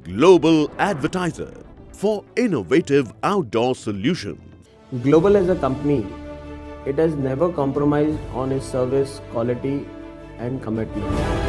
Global Advertiser for innovative outdoor solutions. Global as a company, it has never compromised on its service, quality and commitment.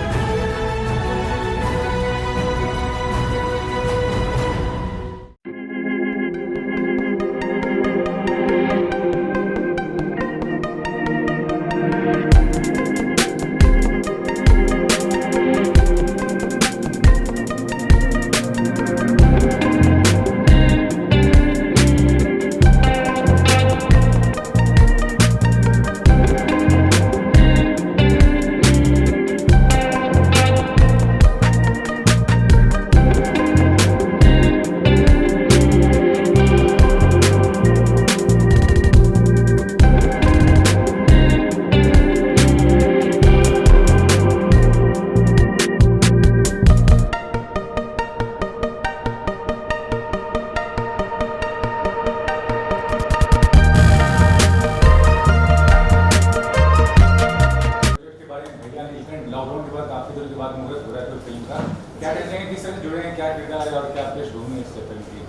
Lockdown के बाद काफी दिनों के बाद मुहूर्त हो रहा है फिल्म का, क्या कहते हैं, किस तरह जुड़े हैं, क्या किरदार है और क्या पृष्ठभूमि है इससे फिल्म की?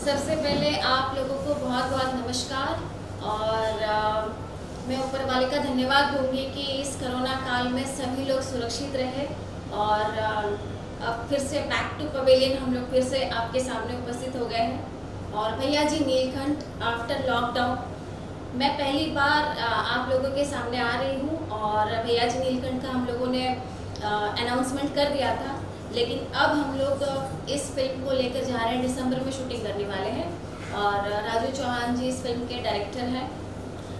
सबसे पहले आप लोगों को बहुत बहुत नमस्कार और मैं ऊपर वाले का धन्यवाद दूंगी कि इस कोरोना काल में सभी लोग सुरक्षित रहे और अब फिर से बैक टू पवेलियन हम लोग फिर से आपके सामने उपस्थित हो गए हैं। और भैया जी नीलकंठ आफ्टर लॉकडाउन मैं पहली बार आप लोगों के सामने आ रही हूँ और भैया जी नीलकंठ का हम लोगों ने अनाउंसमेंट कर दिया था, लेकिन अब हम लोग इस फिल्म को लेकर जा रहे हैं। दिसंबर में शूटिंग करने वाले हैं और राजू चौहान जी इस फिल्म के डायरेक्टर हैं,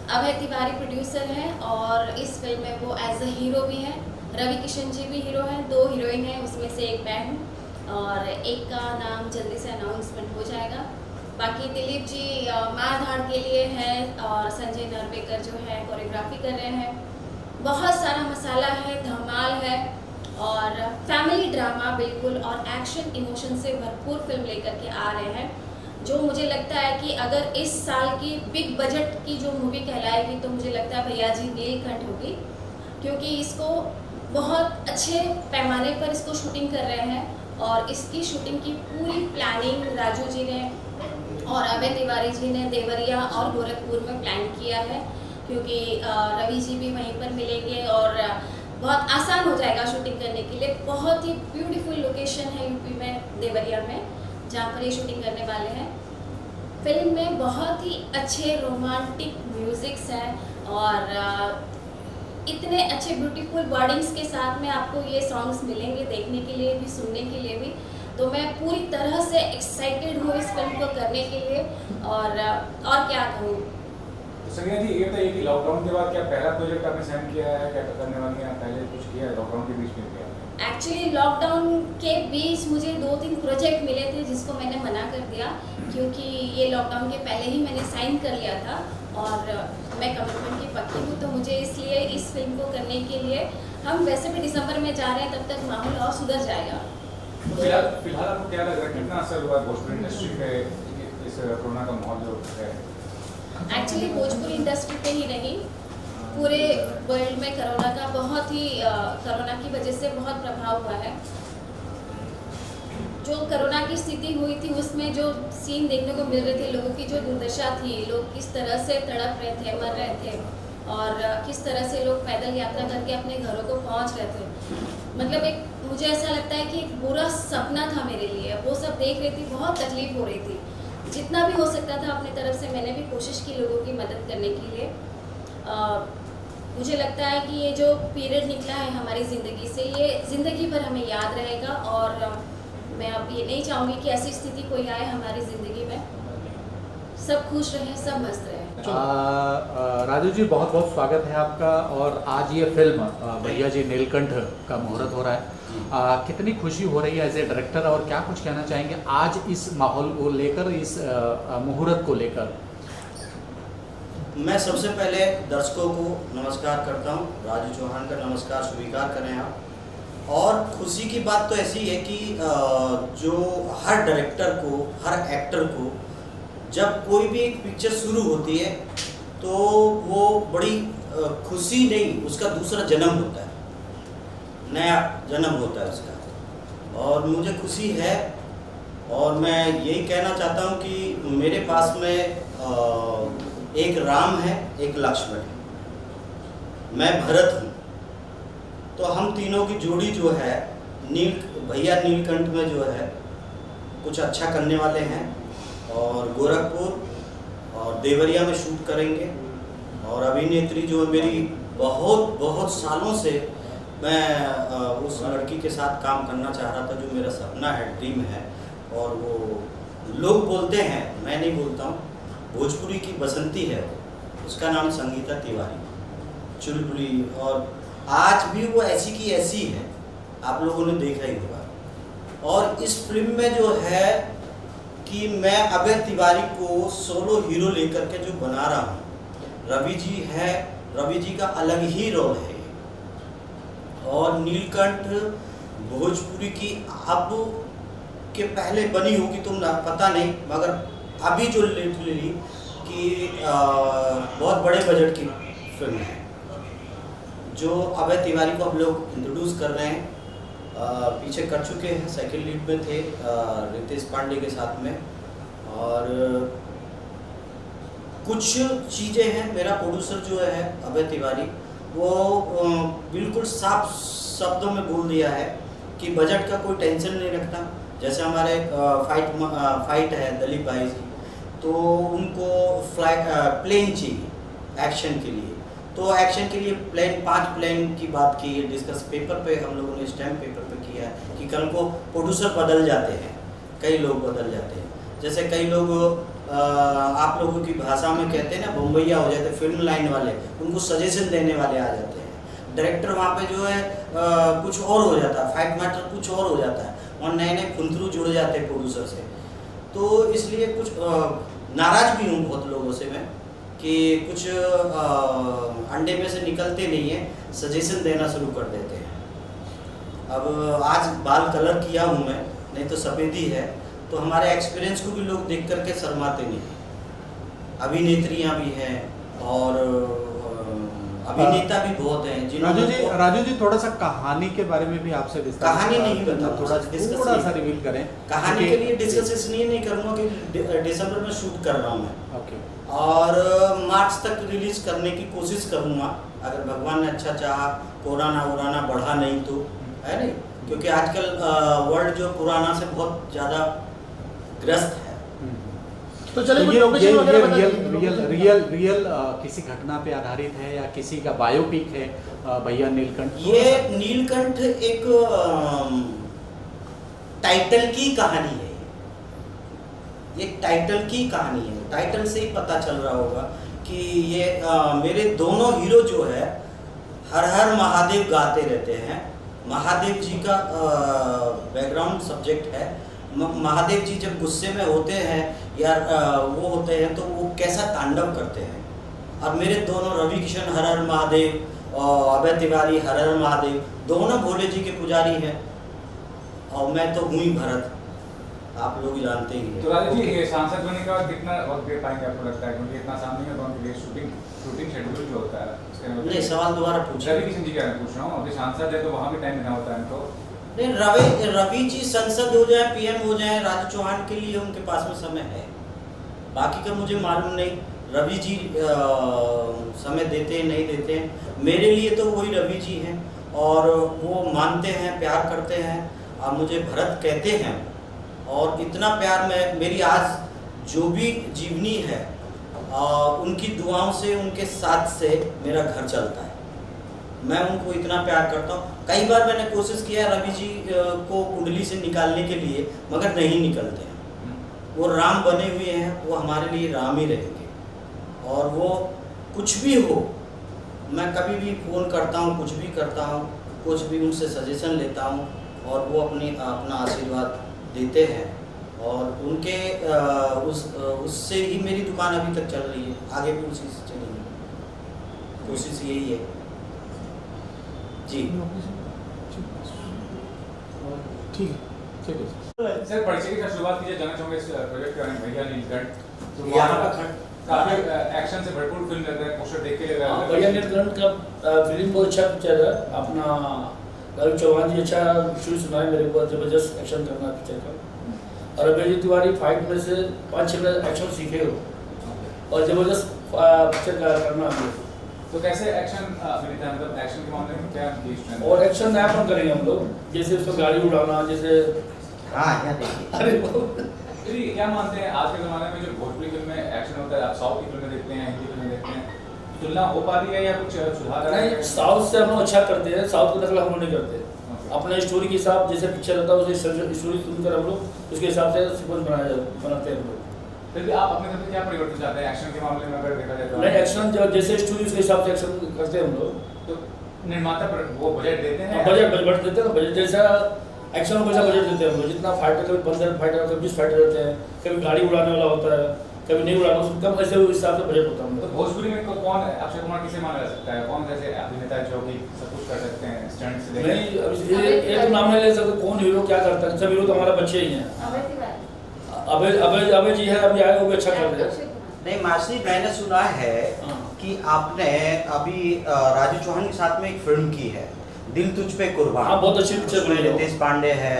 अभय तिवारी प्रोड्यूसर हैं और इस फिल्म में वो एज अ हीरो भी हैं। रवि किशन जी भी हीरो हैं, 2 हीरोइन हैं, उसमें से एक मैं हूँ और एक का नाम जल्दी से अनाउंसमेंट हो जाएगा। बाकी दिलीप जी मारधाड़ के लिए हैं और संजय नरवेकर जो है कोरियोग्राफी कर रहे हैं। बहुत सारा मसाला है, धमाल है और फैमिली ड्रामा बिल्कुल और एक्शन इमोशन से भरपूर फिल्म लेकर के आ रहे हैं, जो मुझे लगता है कि अगर इस साल की बिग बजट की जो मूवी कहलाएगी तो मुझे लगता है भैया जी नीलकंठ होगी, क्योंकि इसको बहुत अच्छे पैमाने पर इसको शूटिंग कर रहे हैं और इसकी शूटिंग की पूरी प्लानिंग राजू जी ने और अभय तिवारी जी ने देवरिया और गोरखपुर में प्लान किया है, क्योंकि रवि जी भी वहीं पर मिलेंगे और बहुत आसान हो जाएगा शूटिंग करने के लिए। बहुत ही ब्यूटीफुल लोकेशन है यूपी में देवरिया में, जहाँ पर ये शूटिंग करने वाले हैं। फिल्म में बहुत ही अच्छे रोमांटिक म्यूजिक्स हैं और इतने अच्छे ब्यूटीफुल वर्डिंग्स के साथ में आपको ये सॉन्ग्स मिलेंगे देखने के लिए भी, सुनने के लिए भी। तो मैं पूरी तरह से एक्साइटेड हूँ इस फिल्म को करने के लिए और क्या कहूँ। तो संज्ञा जी ये बताइए कि लॉकडाउन के बाद क्या पहला प्रोजेक्ट आपने साइन किया है, क्या करने वाली हैं, पहले कुछ किया है लॉकडाउन के बीच में किया? एक्चुअली लॉकडाउन के बीच मुझे 2-3 प्रोजेक्ट मिले थे जिसको मैंने मना कर दिया, क्योंकि ये लॉकडाउन के पहले ही मैंने साइन कर लिया था और मैं कमिटमेंट की पक्की हूँ, तो मुझे इसलिए इस फिल्म को करने के लिए हम वैसे भी दिसंबर में जा रहे हैं, तब तक माहौल और सुधर जाएगा। फिलहाल आपको क्या लग रहा है, कितना असर हुआ भोजपुरी इंडस्ट्री पे इस कोरोना का माहौल जो है? एक्चुअली भोजपुरी इंडस्ट्री पे ही नहीं, पूरे वर्ल्ड में कोरोना की वजह से बहुत प्रभाव हुआ है। जो कोरोना की स्थिति हुई थी उसमें जो सीन देखने को मिल रहे थे, लोगों की जो दुर्दशा थी, लोग किस तरह से तड़प रहे थे, मर रहे थे और किस तरह से लोग पैदल यात्रा करके अपने घरों को पहुंच रहे थे। मतलब एक मुझे ऐसा लगता है कि एक बुरा सपना था मेरे लिए, वो सब देख रही थी, बहुत तकलीफ हो रही थी। जितना भी हो सकता था अपनी तरफ से मैंने भी कोशिश की लोगों की मदद करने के लिए। मुझे लगता है कि ये जो पीरियड निकला है हमारी ज़िंदगी से, ये ज़िंदगी भर हमें याद रहेगा और मैं अब ये नहीं चाहूँगी कि ऐसी स्थिति कोई आए हमारी ज़िंदगी में। सब खुश रहें, सब मस्त रहें। राजू जी बहुत बहुत स्वागत है आपका। और आज ये फिल्म भैया जी नीलकंठ का मुहूर्त हो रहा है, कितनी खुशी हो रही है एज ए डायरेक्टर और क्या कुछ कहना चाहेंगे आज इस माहौल को लेकर, इस मुहूर्त को लेकर? मैं सबसे पहले दर्शकों को नमस्कार करता हूं, राजू चौहान का नमस्कार स्वीकार करें आप। और खुशी की बात तो ऐसी है कि जो हर डायरेक्टर को, हर एक्टर को जब कोई भी एक पिक्चर शुरू होती है तो वो बड़ी खुशी नहीं, उसका दूसरा जन्म होता है, नया जन्म होता है उसका। और मुझे खुशी है और मैं यही कहना चाहता हूँ कि मेरे पास में एक राम है, एक लक्ष्मण है, मैं भरत हूँ। तो हम तीनों की जोड़ी जो है भैया नीलकंठ में जो है कुछ अच्छा करने वाले हैं और गोरखपुर और देवरिया में शूट करेंगे। और अभिनेत्री जो मेरी बहुत सालों से मैं उस लड़की के साथ काम करना चाह रहा था, जो मेरा सपना है, ड्रीम है। और वो लोग बोलते हैं, मैं नहीं बोलता हूँ, भोजपुरी की बसंती है, उसका नाम संगीता तिवारी, चुलबुली। और आज भी वो ऐसी की ऐसी है, आप लोगों ने देखा ही होगा। और इस फिल्म में जो है कि मैं अभय तिवारी को सोलो हीरो लेकर के जो बना रहा हूँ, रवि जी है, रवि जी का अलग ही रोल है। और नीलकंठ भोजपुरी की अब के पहले बनी होगी तो पता नहीं, मगर अभी जो लिटरली कि बहुत बड़े बजट की फिल्म है जो अभय तिवारी को हम लोग इंट्रोड्यूस कर रहे हैं। पीछे कर चुके हैं, सेकंड लीड में थे रितेश पांडे के साथ में। और कुछ चीज़ें हैं, मेरा प्रोड्यूसर जो है अभय तिवारी, वो बिल्कुल साफ शब्दों में बोल दिया है कि बजट का कोई टेंशन नहीं रखना। जैसे हमारे फाइट है दलीप भाई जी, तो उनको प्लेन चाहिए एक्शन के लिए, तो एक्शन के लिए प्लेन 5 प्लेन की बात की है, डिस्कस पेपर पे हम लोगों ने स्टैम्प पेपर पे किया है कि कल को प्रोड्यूसर बदल जाते हैं, कई लोग बदल जाते हैं। जैसे कई लोग आप लोगों की भाषा में कहते हैं ना, बम्बैया हो जाते, फिल्म लाइन वाले, उनको सजेशन देने वाले आ जाते हैं। डायरेक्टर वहाँ पे जो है कुछ और हो जाता है, फाइट मैटर कुछ और हो जाता है, और नए नए खुंतरू जुड़ जाते हैं प्रोड्यूसर से। तो इसलिए कुछ नाराज़ भी हूँ बहुत लोगों से मैं कि कुछ अंडे में से निकलते नहीं है, सजेशन देना शुरू कर देते हैं। अब आज बाल कलर किया हूँ मैं, नहीं तो सफ़ेदी है, तो हमारे एक्सपीरियंस को भी लोग देख करके शर्माते नहीं हैं। अभिनेत्रियाँ भी हैं और अभिनेता भी बहुत हैं। राजू जी थोड़ा सा कहानी के बारे में भी आपसे कहानी नहीं बता, थोड़ा सा रिवील करें। कहानी के लिए डिस्कस इसलिए नहीं करूँगा कि दिसंबर में शूट कर रहा हूँ मैं। ओके। और मार्च तक रिलीज करने की कोशिश करूँगा, अगर भगवान ने अच्छा चाहा, कोरोना बढ़ा नहीं तो, है नहीं, क्योंकि आजकल वर्ल्ड जो कोरोना से बहुत ज़्यादा ग्रस्त है। तो चलिए लोकेशन वगैरह बता दीजिए। रियल किसी घटना पे आधारित है या किसी का बायोपिक है भैया नीलकंठ? ये नीलकंठ एक टाइटल की कहानी है, ये टाइटल की कहानी है। टाइटल से ही पता चल रहा होगा कि ये मेरे दोनों हीरो जो है हर हर महादेव गाते रहते हैं। महादेव जी का बैकग्राउंड सब्जेक्ट है। महादेव जी जब गुस्से में होते हैं या वो होते हैं तो वो कैसा तांडव करते हैं। और मेरे दोनों रवि किशन हर हर महादेव और अभय तिवारी हर हर महादेव, दोनों भोले जी के पुजारी हैं। और मैं तो हूँ ही भरत, आप लोग जानते ही हैं। तो राजू जी, ये सांसद बनने के बाद कितना वक्त दे पाएंगे आपको लगता है? क्योंकि इतना सामने में उनके लिए शूटिंग शेड्यूल जो होता है नहीं, सवाल दोबारा पूछिए। रवि किशन जी क्या पूछ रहा हूँ, अभी सांसद है तो वहाँ भी टाइम देना होता है तो नहीं, रवि जी संसद हो जाए, पीएम हो जाए, राजू चौहान के लिए उनके पास में समय है, बाकी का मुझे मालूम नहीं। रवि जी समय देते हैं नहीं देते हैं, मेरे लिए तो वही रवि जी हैं और वो मानते हैं, प्यार करते हैं और मुझे भरत कहते हैं। और इतना प्यार में मेरी आज जो भी जीवनी है उनकी दुआओं से, उनके साथ से मेरा घर चलता है। मैं उनको इतना प्यार करता हूँ। कई बार मैंने कोशिश किया रवि जी को कुंडली से निकालने के लिए, मगर नहीं निकलते हैं। वो राम बने हुए हैं, वो हमारे लिए राम ही रहेंगे। और वो कुछ भी हो, मैं कभी भी फ़ोन करता हूँ, कुछ भी करता हूँ, कुछ भी उनसे सजेशन लेता हूँ और वो अपना आशीर्वाद देते हैं। और उनके उससे ही मेरी दुकान अभी तक चल रही है, आगे भी उसी से चलेगी, कोशिश यही है जी। ठीक है सर, परिचय की शुरुआत कीजिए, जानना चाहूँगा इस प्रोजेक्ट के बारे में। भैया नीलकंठ तो काफी एक्शन से भरपूर फिल्म लग रहा है, पोस्टर देख के लग रहा है। भैया नीलकंठ का फिल्म बहुत अच्छा पिक्चर है। अपना रवि चौहान जी अच्छा शुरू सुना है मेरे को, जबरदस्त एक्शन करना पिक्चर का। और अभय तिवारी फाइट में से 5-6 मिनट एक्शन सीखे हो और जबरदस्त पिक्चर करना हम लोग। तो कैसे एक्शन अभिनेता है, मतलब एक्शन के मामले में क्या उनकी strength है? और एक्शन नयापन करेंगे हम लोग, जैसे उसको गाड़ी उड़ाना, जैसे हाँ यहाँ देखिए। अरे तो ये क्या मानते हैं आज के ज़माने में जो भोजपुरी फिल्म में एक्शन होता है, आप साउथ की फिल्में देखते हैं, हिंदी फिल्में देखते हैं, तुलना हो पा रही है या कुछ सुधार नहीं, साउथ से हम लोग अच्छा करते हैं, साउथ की नकल हम लोग नहीं करते। अपने स्टोरी के हिसाब जैसे पिक्चर रहता है उसे स्टोरी सुनकर हम लोग उसके हिसाब से सीक्वेंस बनाते हैं हम लोग। फिर भी आप अपने तरफ से क्या परिवर्तन चाहते हैं एक्शन के मामले में अगर देखा जाए तो? नहीं, एक्शन जो जैसे स्टोरी उसके हिसाब से एक्शन करते हैं हम लोग। तो निर्माता पर वो बजट देते हैं? बजट देते हैं, बजट जैसा एक्शन में पैसा बजट देते हैं हम लोग। जितना फाइटर, कभी 15 फाइटर, कभी 20 फाइटर रहते हैं, कभी गाड़ी उड़ाने वाला होता है, कभी नहीं उड़ाना, उसमें कम ऐसे हिसाब से बजट होता है हम तो लोग। भोजपुरी में कौन अक्षय कुमार किसे माना जा सकता है, कौन ऐसे अभिनेता है जो कि सब कुछ कर सकते हैं स्टंट से लेकर? नहीं, अब ये तो नाम नहीं ले सकते कौन हीरो क्या करता है, सब हीरो तो हमारा बच्चे ही हैं। अभय जी है, अभी आए वो भी अच्छा कर रहे हैं। नहीं मासी, मैंने सुना है कि आपने अभी राजू चौहान के साथ में एक फिल्म की है, दिल तुझ पे कुर्बान। हाँ, बहुत अच्छी पिक्चर बनी है। रितेश पांडे है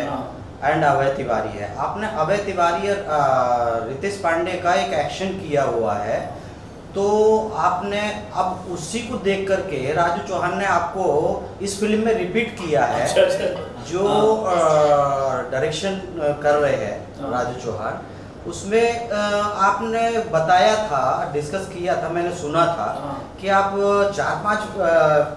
एंड अभय तिवारी है। आपने अभय तिवारी और रितेश पांडे का एक एक्शन किया हुआ है, तो आपने अब उसी को देख करके राजू चौहान ने आपको इस फिल्म में रिपीट किया है। जो डायरेक्शन कर रहे हैं राजू चौहान, उसमें आपने बताया था, डिस्कस किया था, मैंने सुना था कि आप 4-5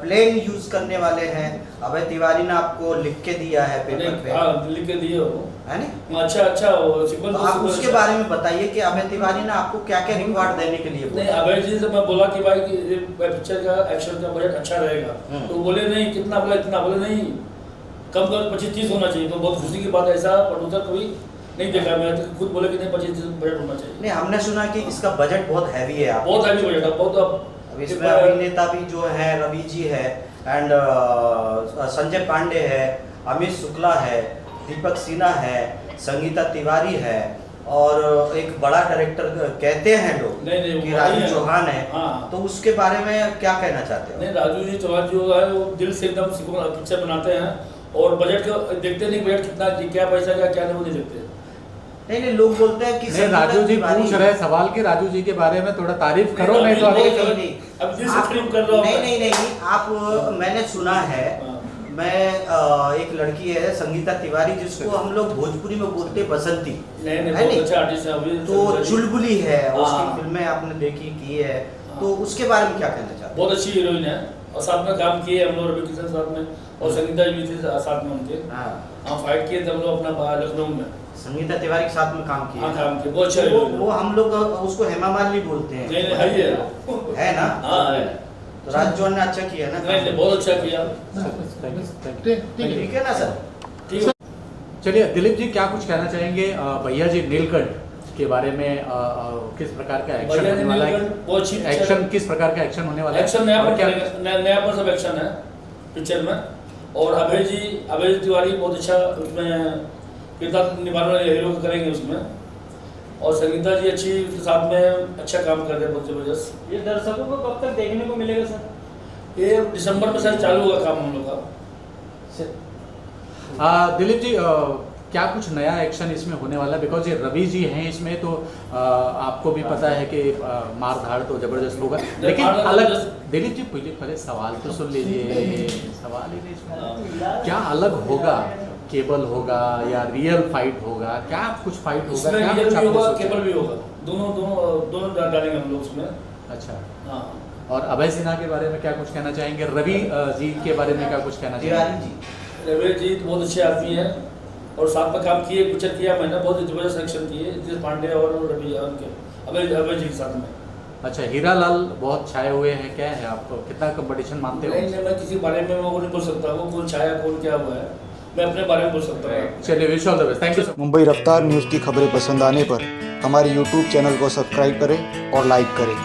प्लेन यूज करने वाले हैं। अभय तिवारी ने आपको लिख के दिया है पेपर पे। हाँ, लिख के दिए हो, है नहीं? अच्छा तो आप उसके बारे में बताइए कि अभय तिवारी ने आपको क्या क्या रिकॉर्ड देने के लिए नहीं, अभय जी से मैं बोला कि भाई कि पिक्चर का एक्शन का बजट अच्छा रहेगा, तो बोले नहीं, कितना बोला, इतना बोले नहीं, कम कर 25-30 होना चाहिए। तो बहुत खुशी की बात है, ऐसा प्रोड्यूसर कभी नहीं देखा, मैं तो खुद बोले कि नहीं 25 बजट होना चाहिए। नहीं, हमने सुना कि इसका बजट बहुत हैवी है। बहुत हैवी बजट है, बहुत। अब इसमें अभिनेता भी जो है रवि जी है एंड संजय पांडे है, अमित शुक्ला है, दीपक सिन्हा है, संगीता तिवारी है और एक बड़ा डायरेक्टर कहते हैं लोग कि राजू चौहान है। हाँ। तो उसके बारे में क्या कहना चाहते हो? नहीं, राजू जी चौहान जो है वो दिल से एकदम पिक्चर बनाते हैं और बजट को देखते नहीं, बजट कितना, क्या पैसा क्या नहीं, वो नहीं देखते। नहीं, लोग बोलते हैं कि राजू जी पूछ रहे सवाल के राजू जी के बारे में थोड़ा तारीफ करो, नहीं तो अब दिल से तारीफ कर रहा हूं। नहीं, आप, मैंने सुना है, मैं एक लड़की है संगीता तिवारी, जिसको हम लोग भोजपुरी में बोलते बसंती, नहीं, अच्छा आर्टिस्ट है, तो चुलबुली है, उसकी फिल्में आपने देखी की है, तो उसके बारे में क्या कहना चाहते हैं? बहुत अच्छी हीरोइन है और साथ में काम किए हम लोग, रवि किशन साथ में, और संगीता जी थी साथ में उनके। हाँ, फाइट किए थे हम लोग अपना लखनऊ में, संगीता तिवारी के साथ में काम किया। हाँ, काम किए, बहुत अच्छा। वो हम लोग उसको हेमा मालिनी बोलते हैं। नहीं, है ना? हाँ है। तो राजू चौहान ने अच्छा किया ना? नहीं, बहुत अच्छा किया। ठीक है ना सर? ठीक है। चलिए दिलीप जी, क्या कुछ कहना चाहेंगे भैया जी नीलकंठ के बारे में? किस प्रकार का एक्शन होने वाला है? एक्शन किस प्रकार का एक्शन होने वाला है? एक्शन नया पर सब एक्शन है पिक्चर में। और अभय तिवारी बहुत अच्छा उसमें किरदार निभाने हीरो करेंगे उसमें, और संगीता जी अच्छी उसके साथ में अच्छा काम कर रहे हैं, बहुत जबरदस्त। ये दर्शकों को कब तक देखने को मिलेगा सर? ये दिसंबर में शायद चालू होगा काम हम लोग का। दिलीप जी, क्या कुछ नया एक्शन इसमें होने वाला है? बिकॉज ये रवि जी हैं इसमें, तो आपको भी पता है कि मार धाड़ तो जबरदस्त होगा, लेकिन अलग। दिलीप जी पहले सवाल तो सुन लीजिए, सवाल ही नहीं, क्या अलग होगा? केबल होगा या रियल फाइट होगा? क्या कुछ फाइट होगा? क्या रियल भी होगा, केबल भी होगा, दोनों डालेंगे हम लोग उसमें। अच्छा, हाँ। और अभय सिन्हा के बारे में क्या कुछ कहना चाहेंगे? रवि जी के बारे में क्या कुछ कहना चाहेंगे? रवि जी बहुत अच्छे आदमी हैं और साथ में काम किए, पिक्चर किया मैंने, बहुत जबरदस्त एक्शन किए रितेश पांडे और रवि उनके अभय जी के साथ में। अच्छा, हीरा लाल बहुत छाए हुए हैं, क्या है आपको कितना कंपटीशन मानते हो? नहीं, मैं किसी बारे में वो नहीं बोल सकता, वो कौन छाया कौन क्या हुआ है, मैं अपने बारे में बोल सकता हूँ। चलिए, wish all the best, thank you. Mumbai रफ्तार न्यूज़ की खबरें पसंद आने पर हमारे YouTube चैनल को सब्सक्राइब करें और लाइक करें।